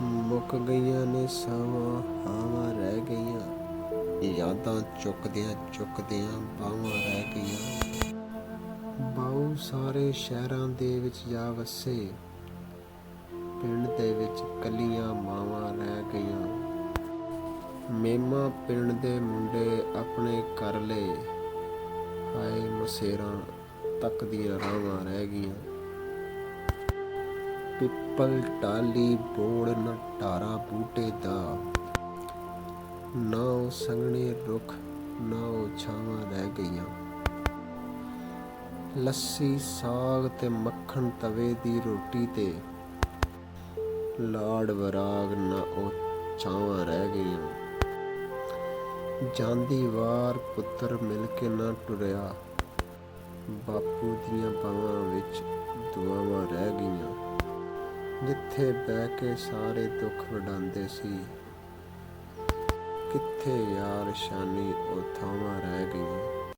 ਮੁੱਕ ਗਈਆਂ ਨੇ ਸਾਵਾਂ ਹਾਵਾਂ ਰਹਿ ਗਈਆਂ, ਯਾਦਾਂ ਚੁੱਕਦਿਆਂ ਚੁੱਕਦਿਆਂ ਬਾਹਾਂ ਰਹਿ ਗਈਆਂ। ਬਾਊ ਸਾਰੇ ਸ਼ਹਿਰਾਂ ਦੇ ਵਿੱਚ ਜਾ ਵਸੇ, ਪਿੰਡ ਦੇ ਵਿੱਚ ਕੱਲੀਆਂ ਮਾਵਾਂ ਰਹਿ ਗਈਆਂ। ਮੇਮਾ ਪਿੰਡ ਦੇ ਮੁੰਡੇ ਆਪਣੇ ਕਰ ਲਏ, ਹਾਏ ਮਸੇਰਾਂ ਤੱਕ ਦੀਆਂ ਰਾਵਾਂ ਰਹਿ ਗਈਆਂ। ਪਿੱਪਲ ਟਾਹਲੀ ਬੋੜ ਨਾ ਢਾਰਾ ਬੂਟੇ ਦਾ, ਨਾ ਉਹ ਸੰਘਣੇ ਰੁੱਖ ਨਾ ਉਹ ਛਾਵਾਂ ਰਹਿ ਗਈਆਂ। ਲੱਸੀ ਸਾਗ ਤੇ ਮੱਖਣ ਤਵੇ ਦੀ ਰੋਟੀ ਤੇ, ਲਾਡ ਵਰਾਗ ਨਾ ਉਹ ਛਾਵਾਂ ਰਹਿ ਗਈਆਂ। ਜਾਂਦੀ ਵਾਰ ਪੁੱਤਰ ਮਿਲ ਕੇ ਨਾ ਟੁਰਿਆ, ਬਾਪੂ ਦੀਆਂ ਬਾਹਾਂ ਵਿੱਚ ਦੁਆਵਾਂ ਰਹਿ ਗਈਆਂ। ਜਿੱਥੇ ਬਹਿ ਕੇ ਸਾਰੇ ਦੁੱਖ ਵੰਡਾਉਂਦੇ ਸੀ, ਕਿੱਥੇ ਯਾਰ ਸ਼ਾਨੀ ਉਹ ਥਾਵਾਂ ਰਹਿ ਗਈਆਂ।